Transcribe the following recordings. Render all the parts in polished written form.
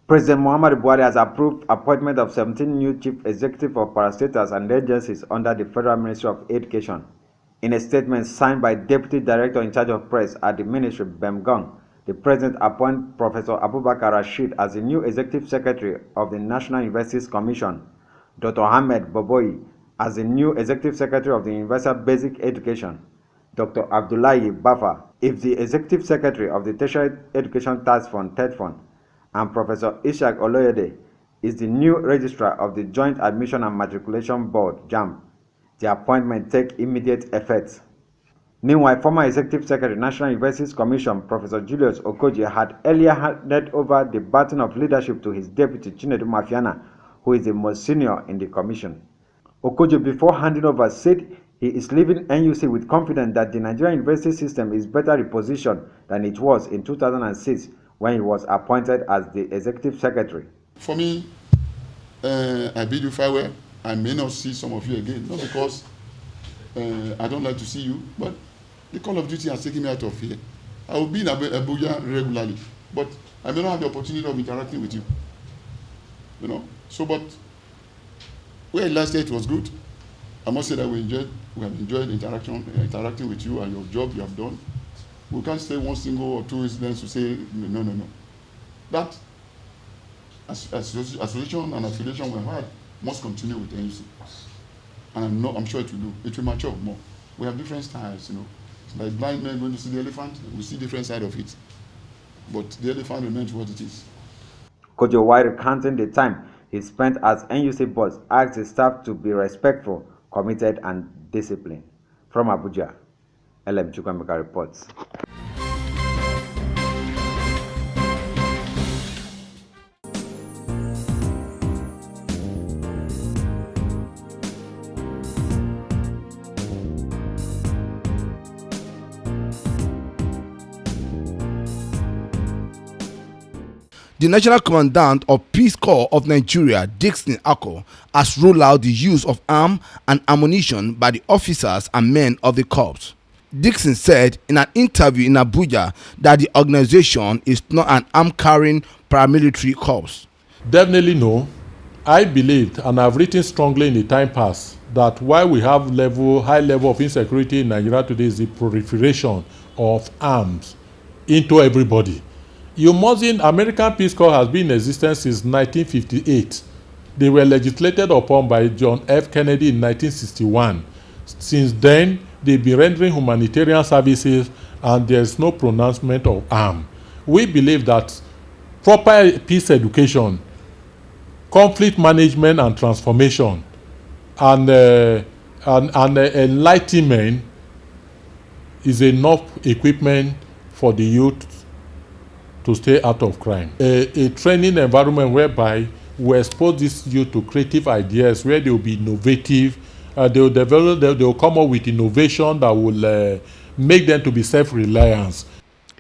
President Muhammadu Buhari has approved appointment of 17 new chief executives of parastatals and agencies under the Federal Ministry of Education. In a statement signed by Deputy Director in charge of press at the ministry, Bemgang, the President appointed Professor Abubakar Rashid as the new Executive Secretary of the National Universities Commission, Dr. Ahmed Boboyi as the new Executive Secretary of the Universal Basic Education, Dr. Abdullahi Bafa is the Executive Secretary of the Tertiary Education Task Fund, TED Fund, and Professor Ishaq Oloyede is the new Registrar of the Joint Admission and Matriculation Board, JAMB. The appointment takes immediate effect. Meanwhile, former Executive Secretary, National Universities Commission, Professor Julius Okoji, had earlier handed over the baton of leadership to his deputy, Chinedu Mafiana, who is the most senior in the commission. Okoji, before handing over, said he is leaving NUC with confidence that the Nigerian university system is better repositioned than it was in 2006 when he was appointed as the Executive Secretary. For me, I bid you farewell. I may not see some of you again, not because I don't like to see you, but the call of duty has taken me out of here. I will be in Abuja regularly, but I may not have the opportunity of interacting with you. You know, so but where last year it was good. I must say that we have enjoyed interacting with you and your job you have done. We can't say one single or two incidents to say no. That association and affiliation we have had must continue with NUC. And I'm sure it will do. It will mature more. We have different styles, you know. It's like blind men going to see the elephant, we see different side of it. But the elephant remains what it is. Kojo, while recounting the time he spent as NUC boss, asked his staff to be respectful, committed, and disciplined. From Abuja, LM Chukwemeka reports. The National Commandant of Peace Corps of Nigeria, Dixon Ako, has ruled out the use of arms and ammunition by the officers and men of the corps. Dixon said in an interview in Abuja that the organization is not an arm-carrying paramilitary corps. Definitely no. I believed, and I've written strongly in the time past, that while we have high level of insecurity in Nigeria today is the proliferation of arms into everybody. You mustn't, American Peace Corps has been in existence since 1958. They were legislated upon by John F. Kennedy in 1961. Since then, they've been rendering humanitarian services and there's no pronouncement of arm. We believe that proper peace education, conflict management and transformation, and enlightenment is enough equipment for the youth to stay out of crime. A training environment whereby we expose this youth to creative ideas, where they will be innovative, they will come up with innovation that will make them to be self-reliant.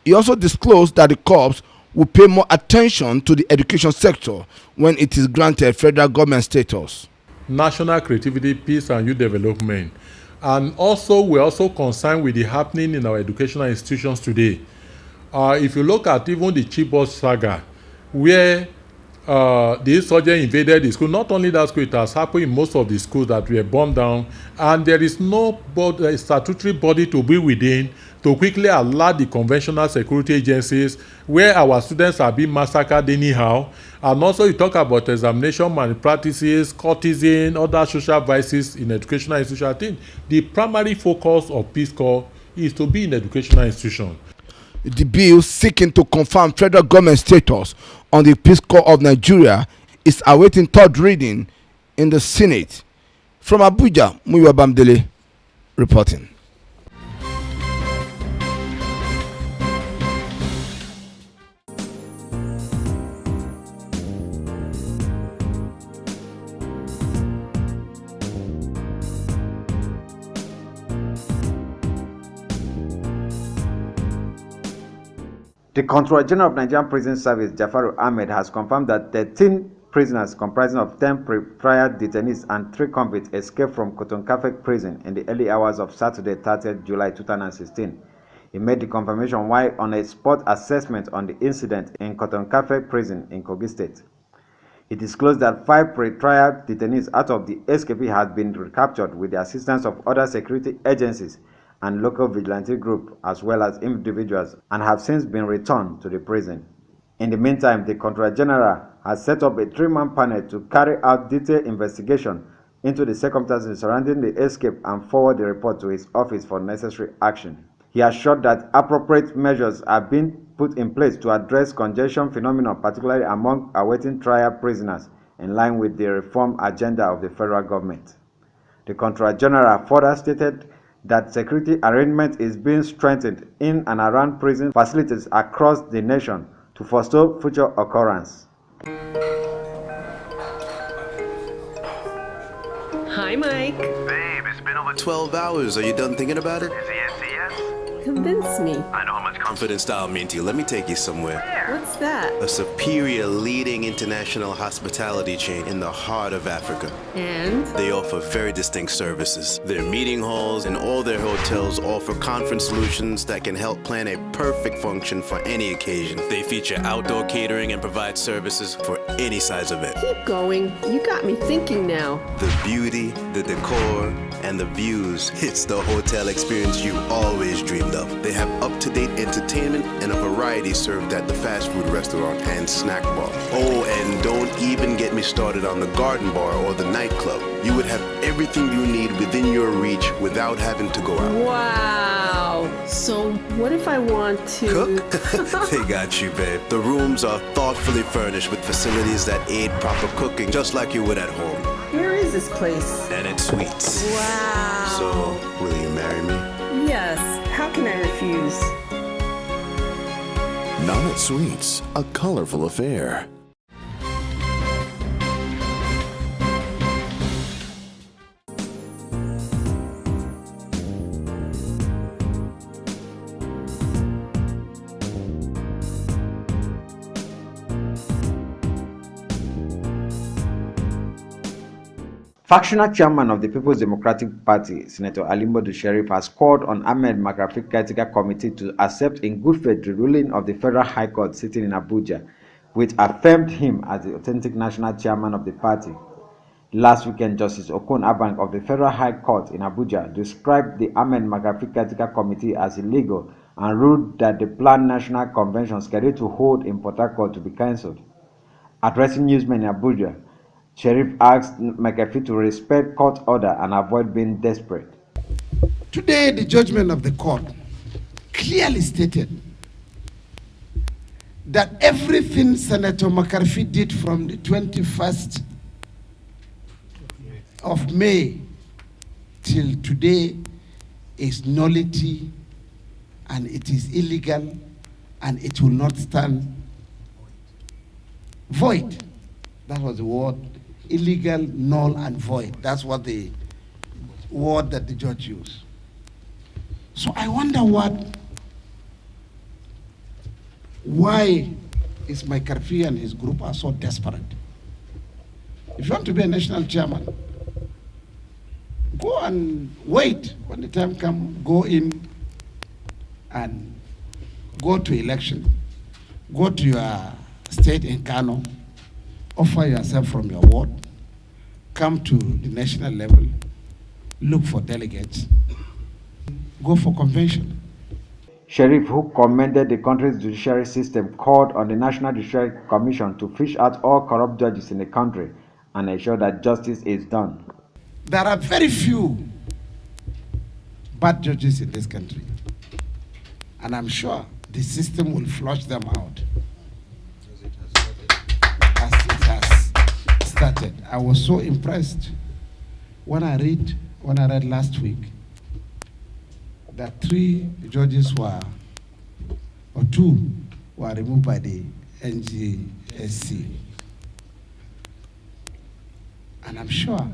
He also disclosed that the corps will pay more attention to the education sector when it is granted federal government status. National creativity, peace and youth development. And also, we're also concerned with the happening in our educational institutions today. If you look at even the Chibok saga, where the insurgent invaded the school, not only that school, it has happened in most of the schools that were burned down, and there is no statutory body to be within to quickly alert the conventional security agencies where our students are being massacred anyhow. And also you talk about examination malpractices, courtesan, other social vices in educational institutions. I think the primary focus of Peace Corps is to be in educational institutions. The bill seeking to confirm federal government status on the Peace Corps of Nigeria is awaiting third reading in the Senate. From Abuja, Muyiwa Bamdele reporting. The Controller General of Nigerian Prison Service, Jafaru Ahmed, has confirmed that 13 prisoners comprising of 10 prior detainees and 3 convicts escaped from Kotonkafek prison in the early hours of Saturday, 30th July 2016. He made the confirmation while on a spot assessment on the incident in Cotton Cafe prison in Kogi State. He disclosed that 5 pre-trial detainees out of the escapee had been recaptured with the assistance of other security agencies and local vigilante groups as well as individuals, and have since been returned to the prison. In the meantime, the Controller General has set up a 3-man panel to carry out detailed investigation into the circumstances surrounding the escape and forward the report to his office for necessary action. He assured that appropriate measures are being put in place to address congestion phenomenon, particularly among awaiting trial prisoners, in line with the reform agenda of the federal government. The Controller General further stated that security arrangement is being strengthened in and around prison facilities across the nation to forestall future occurrence. Hi, Mike. Babe, it's been over 12 hours. Are you done thinking about it? Is the answer yes? Convince me. I know how much confidence I'll mean to you. Let me take you somewhere. What's that? A superior leading international hospitality chain in the heart of Africa. And? They offer very distinct services. Their meeting halls and all their hotels offer conference solutions that can help plan a perfect function for any occasion. They feature outdoor catering and provide services for any size event. Keep going. You got me thinking now. The beauty, the decor, and the views. It's the hotel experience you always dreamed of. They have up-to-date entertainment and a variety served at the fast food restaurant and snack bar. Oh, and don't even get me started on the garden bar or the nightclub. You would have everything you need within your reach without having to go out. Wow. So what if I want to... Cook? They got you, babe. The rooms are thoughtfully furnished with facilities that aid proper cooking, just like you would at home. Where is this place? And it's sweets. Wow. So, will you marry me? Yes. How can I refuse? Not Sweets, a colorful affair. Factional chairman of the People's Democratic Party, Senator Alimbodu Sheriff, has called on Ahmed Makarfi Caretaker Committee to accept in good faith the ruling of the Federal High Court sitting in Abuja, which affirmed him as the authentic national chairman of the party. Last weekend, Justice Okon Abang of the Federal High Court in Abuja described the Ahmed Makarfi Caretaker Committee as illegal and ruled that the planned national convention scheduled to hold in Port Harcourt to be cancelled. Addressing newsmen in Abuja, Sheriff asked McAfee to respect court order and avoid being desperate. Today, the judgment of the court clearly stated that everything Senator McAfee did from the 21st of May till today is nullity, and it is illegal, and it will not stand void. That was the word. Illegal, null, and void. That's what the word that the judge used. So I wonder why is McAfee and his group are so desperate? If you want to be a national chairman, go and wait. When the time comes, go in and go to election. Go to your state in Kano, offer yourself from your ward, come to the national level, look for delegates, go for convention. Sheriff, who commended the country's judiciary system, called on the National Judiciary Commission to fish out all corrupt judges in the country and ensure that justice is done. There are very few bad judges in this country, and I'm sure the system will flush them out. As it has started. I was so impressed when I read last week that 3 judges were, or 2 were removed by the NGSC. And I'm sure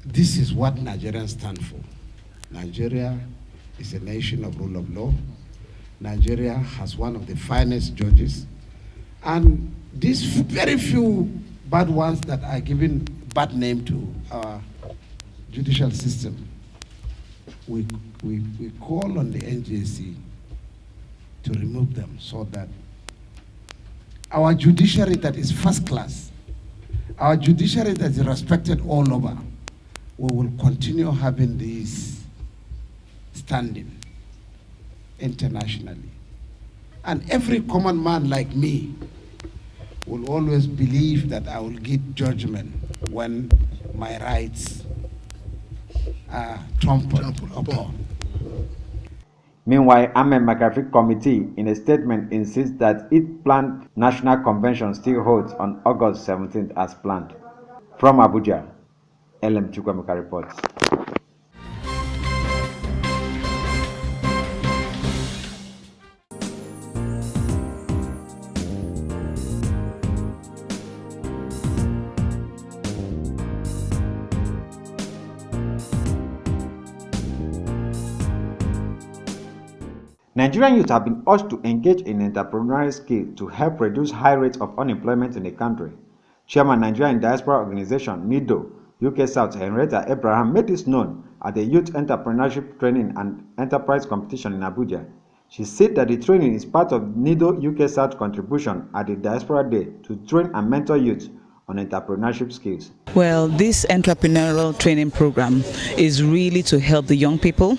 this is what Nigerians stand for. Nigeria is a nation of rule of law. Nigeria has one of the finest judges. And these very few bad ones that are giving bad name to our judicial system, we call on the NJC to remove them so that our judiciary that is first class, our judiciary that is respected all over, we will continue having this standing internationally. And every common man like me will always believe that I will give judgment when my rights are trampled upon. Meanwhile, Ahmed McAfee Committee, in a statement, insists that its planned national convention still holds on August 17th as planned. From Abuja, LM Chukwemeka reports. Nigerian youth have been urged to engage in entrepreneurial skills to help reduce high rates of unemployment in the country. Chairman Nigerian Diaspora Organization, NIDO, UK South, Henrietta Abraham, made this known at the Youth Entrepreneurship Training and Enterprise Competition in Abuja. She said that the training is part of NIDO UK South contribution at the Diaspora Day to train and mentor youth on entrepreneurship skills. Well, this entrepreneurial training program is really to help the young people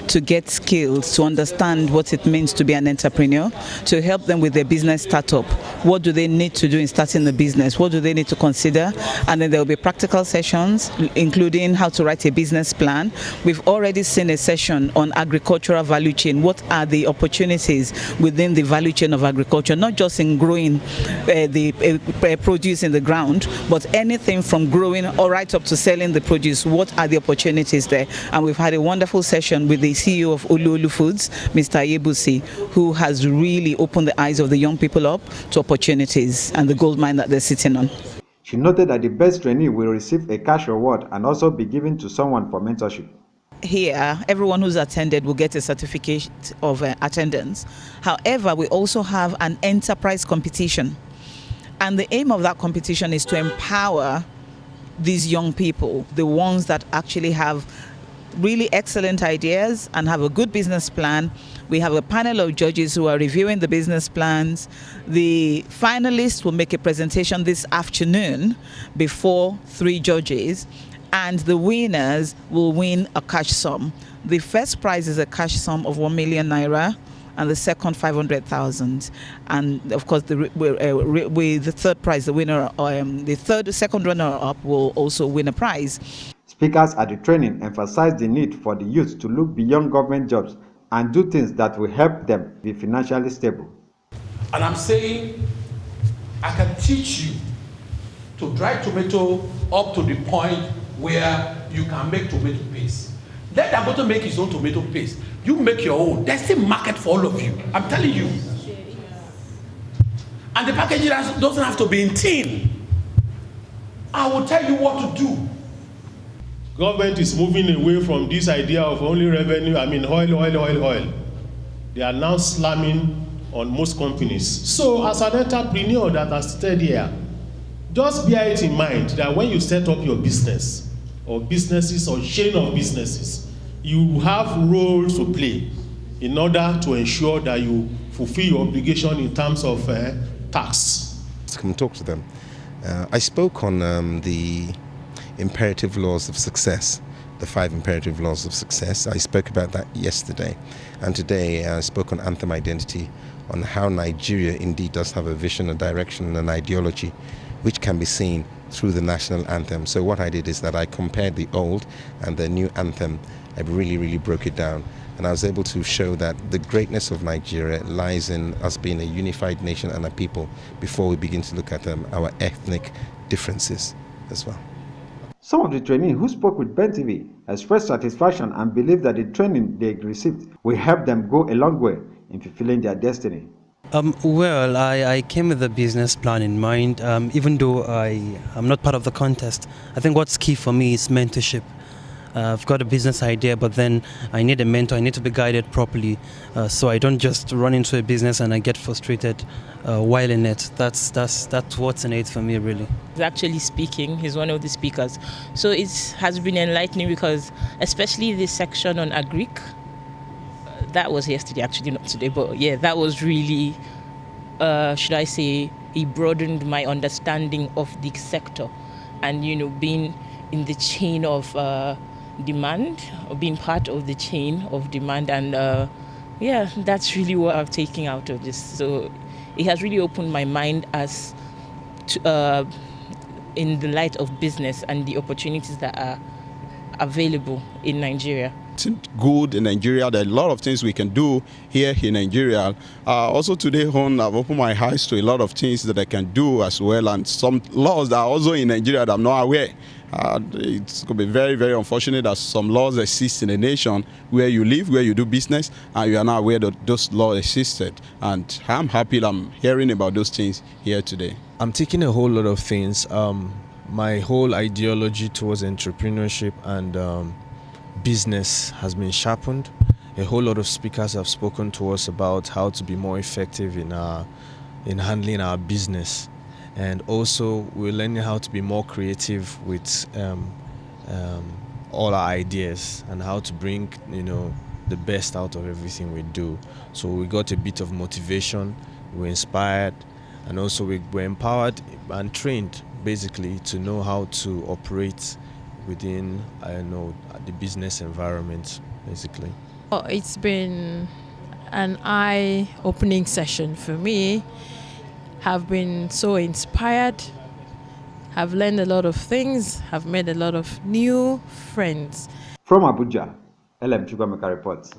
to get skills, to understand what it means to be an entrepreneur, to help them with their business startup. What do they need to do in starting the business? What do they need to consider? And then there will be practical sessions, including how to write a business plan. We've already seen a session on agricultural value chain. What are the opportunities within the value chain of agriculture, not just in growing the produce in the ground, but anything from growing or right up to selling the produce. What are the opportunities there? And we've had a wonderful session with the CEO of Ulu Foods, Mr. Yebusi, who has really opened the eyes of the young people up to opportunities and the gold mine that they're sitting on. She noted that the best trainee will receive a cash reward and also be given to someone for mentorship. Here, everyone who's attended will get a certificate of attendance. However, we also have an enterprise competition. And the aim of that competition is to empower these young people, the ones that actually have really excellent ideas and have a good business plan. We have a panel of judges who are reviewing the business plans. The finalists will make a presentation this afternoon before 3 judges, and the winners will win a cash sum. The first prize is a cash sum of 1 million naira, and the second 500,000, and of course with the third prize, the winner, the second runner-up will also win a prize. Speakers at the training emphasized the need for the youth to look beyond government jobs and do things that will help them be financially stable. And I'm saying I can teach you to dry tomato up to the point where you can make tomato paste. Let Dangote make his own tomato paste. You make your own. There's a market for all of you. I'm telling you. And the packaging doesn't have to be in tin. I will tell you what to do. Government is moving away from this idea of only revenue, oil. They are now slamming on most companies. So as an entrepreneur that has stayed here, just bear it in mind that when you set up your business or businesses or chain of businesses, you have roles to play in order to ensure that you fulfill your obligation in terms of tax. Come talk to them. I spoke on the imperative laws of success, the 5 imperative laws of success. I spoke about that yesterday, and today I spoke on anthem identity, on how Nigeria indeed does have a vision, a direction, and an ideology which can be seen through the national anthem. So what I did is that I compared the old and the new anthem. I really broke it down, and I was able to show that the greatness of Nigeria lies in us being a unified nation and a people before we begin to look at our ethnic differences as well. Some of the trainees who spoke with Ben TV expressed satisfaction and believe that the training they received will help them go a long way in fulfilling their destiny. Well, I came with a business plan in mind. Even though I am not part of the contest, I think what's key for me is mentorship. I've got a business idea, but then I need a mentor. I need to be guided properly, so I don't just run into a business and I get frustrated while in it. That's what's in it for me, really. He's actually speaking. He's one of the speakers. So it has been enlightening because, especially this section on agric, that was yesterday, actually, not today, but yeah, that was really, should I say, he broadened my understanding of the sector and, being in the chain of demand, or being part of the chain of demand. And yeah, that's really what I've taken out of this. So it has really opened my mind as to, in the light of business and the opportunities that are available in Nigeria. It's good in Nigeria. There are a lot of things we can do here in Nigeria. Also today on, I've opened my eyes to a lot of things that I can do as well, and some laws that are also in Nigeria that I'm not aware. It's going to be very, very unfortunate that some laws exist in a nation where you live, where you do business, and you are not aware that those laws existed. And I'm happy that I'm hearing about those things here today. I'm taking a whole lot of things. My whole ideology towards entrepreneurship and business has been sharpened. A whole lot of speakers have spoken to us about how to be more effective in handling our business. And also we're learning how to be more creative with all our ideas and how to bring the best out of everything we do. So we got a bit of motivation, we're inspired, and also we're empowered and trained basically to know how to operate within the business environment basically. It's been an eye-opening session for me. Have been so inspired, have learned a lot of things, have made a lot of new friends. From Abuja, LM Chukwameka reports.